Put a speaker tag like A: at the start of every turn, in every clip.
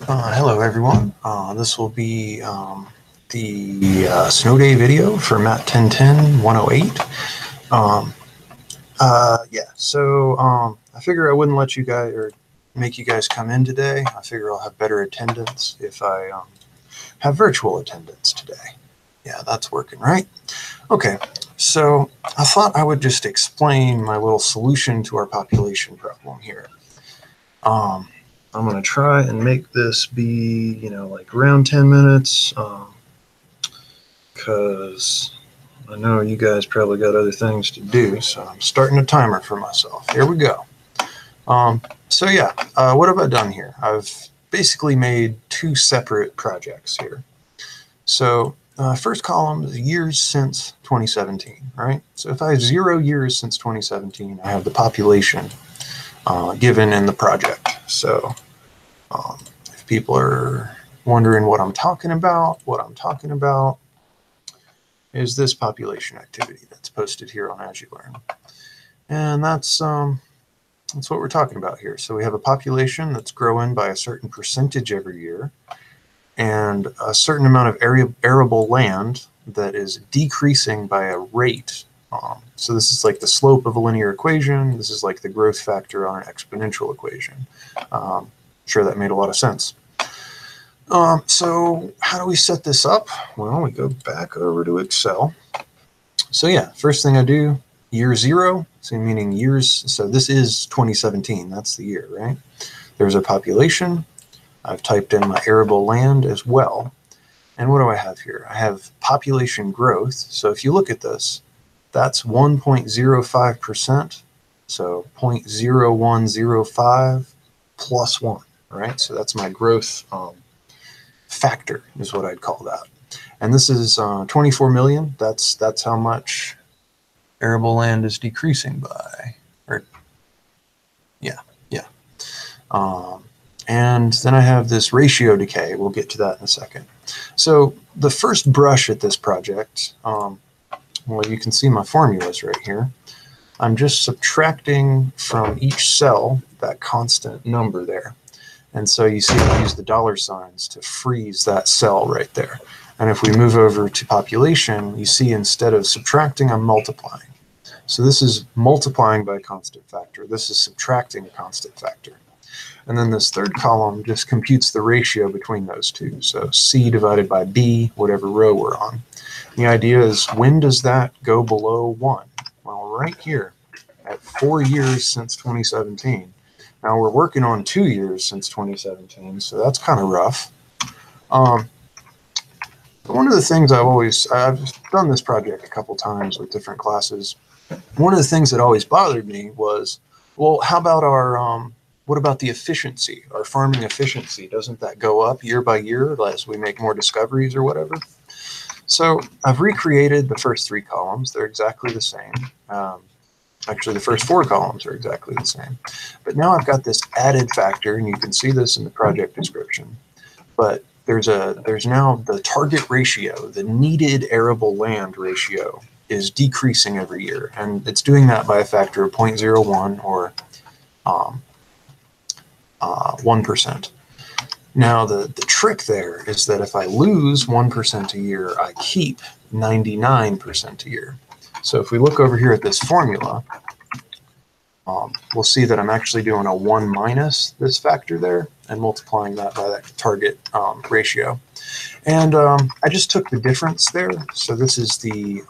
A: Hello everyone. This will be the snow day video for MAT1010-108. I figure I wouldn't let you guys or make you guys come in today. I figure I'll have better attendance if I have virtual attendance today. Yeah, that's working, right? Okay, so I thought I would just explain my little solution to our population problem here. I'm going to try and make this be, like around 10 minutes, because I know you guys probably got other things to do, so I'm starting a timer for myself. Here we go. What have I done here? I've basically made two separate projects here. So first column is years since 2017, right? So if I have 0 years since 2017, I have the population given in the project. So if people are wondering what I'm talking about is this population activity that's posted here on As You Learn. And that's what we're talking about here. So we have a population that's growing by a certain percentage every year, and a certain amount of arable land that is decreasing by a rate. So this is like the slope of a linear equation. This is like the growth factor on an exponential equation. Sure, that made a lot of sense. So how do we set this up? Well, we go back over to Excel. So yeah, first thing I do, year 0, so meaning years, so this is 2017, that's the year, right? There's a population. I've typed in my arable land as well. And what do I have here? I have population growth. So if you look at this, that's 1.05%. So 0.0105 plus 1, right? So that's my growth factor is what I'd call that. And this is 24 million. That's how much arable land is decreasing by. And then I have this ratio decay. We'll get to that in a second. So the first brush at this project, well, you can see my formulas right here. I'm just subtracting from each cell that constant number there. And so you see I use the dollar signs to freeze that cell right there. And if we move over to population, you see instead of subtracting, I'm multiplying. So this is multiplying by a constant factor. This is subtracting a constant factor. And then this third column just computes the ratio between those two. So C divided by B, whatever row we're on. The idea is, when does that go below 1? Well, right here at 4 years since 2017. Now we're working on 2 years since 2017, so that's kind of rough. One of the things I've done this project a couple times with different classes. One of the things that always bothered me was, well, how about what about the efficiency, our farming efficiency? Doesn't that go up year by year as we make more discoveries or whatever? So I've recreated the first 3 columns. They're exactly the same. Actually, the first 4 columns are exactly the same. But now I've got this added factor, and you can see this in the project description. But there's now the target ratio, the needed arable land ratio, is decreasing every year. And it's doing that by a factor of 0.01 or 1%. Now, the trick there is that if I lose 1% a year, I keep 99% a year. So if we look over here at this formula, we'll see that I'm actually doing a 1 minus this factor there and multiplying that by that target ratio. And I just took the difference there. So this is the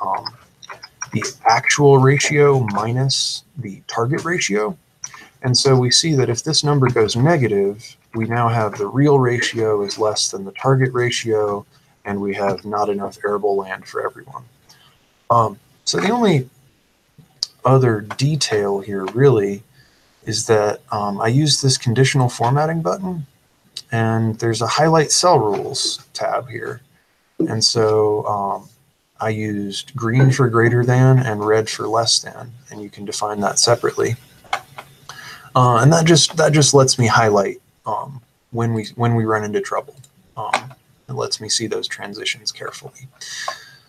A: actual ratio minus the target ratio. And so we see that if this number goes negative, we now have the real ratio is less than the target ratio, and we have not enough arable land for everyone. So the only other detail here really is that I use this conditional formatting button, and there's a highlight cell rules tab here. And so I used green for greater than and red for less than, and you can define that separately. And that just lets me highlight when we run into trouble. It lets me see those transitions carefully.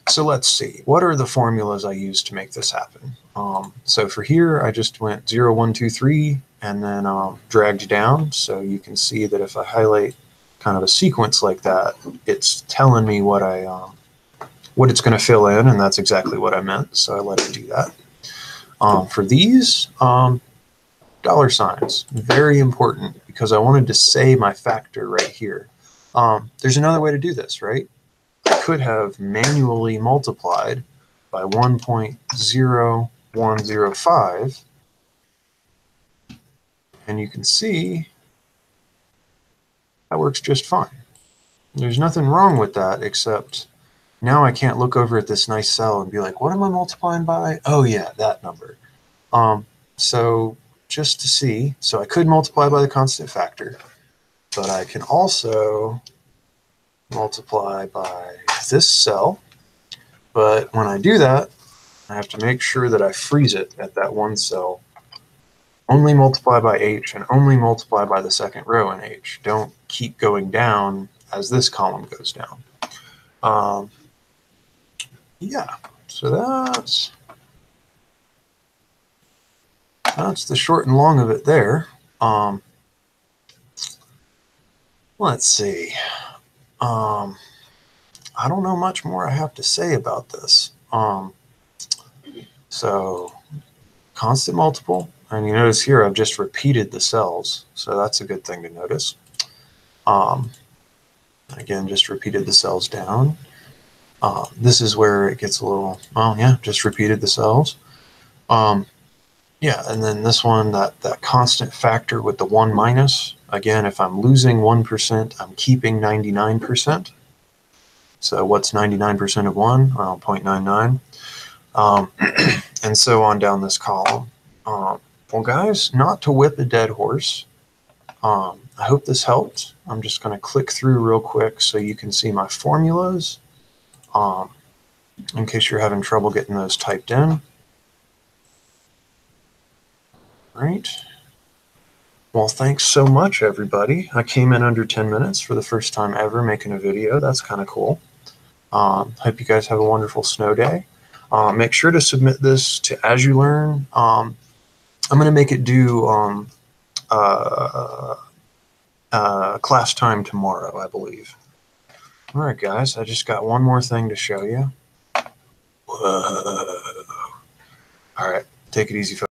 A: So let's see, what are the formulas I used to make this happen? So for here, I just went 0, 1, 2, 3, and then dragged down. So you can see that if I highlight kind of a sequence like that, it's telling me what what it's going to fill in, and that's exactly what I meant, so I let it do that. For these, dollar signs, very important, because I wanted to say my factor right here. There's another way to do this, right? I could have manually multiplied by 1.0105, and you can see that works just fine. There's nothing wrong with that, except now I can't look over at this nice cell and be like, what am I multiplying by? Oh yeah, that number. So just to see, so I could multiply by the constant factor, but I can also multiply by this cell. But when I do that, I have to make sure that I freeze it at that one cell. Only multiply by H and only multiply by the second row in H. Don't keep going down as this column goes down. Yeah, so that's the short and long of it there. Let's see. I don't know much more I have to say about this. So constant multiple, and you notice here I've just repeated the cells, so that's a good thing to notice. Again, just repeated the cells down. This is where it gets a little, well, yeah, just repeated the cells. Yeah, and then this one, that constant factor with the 1 minus, again, if I'm losing 1%, I'm keeping 99%. So what's 99% of 1? Well, 0.99. And so on down this column. Well, guys, not to whip a dead horse, I hope this helped. I'm just going to click through real quick so you can see my formulas, in case you're having trouble getting those typed in. Right. Well, thanks so much, everybody. I came in under 10 minutes for the first time ever making a video. That's kind of cool. Hope you guys have a wonderful snow day. Make sure to submit this to As You Learn. I'm going to make it due class time tomorrow, I believe. All right, guys, I just got one more thing to show you. Whoa. All right, take it easy, folks.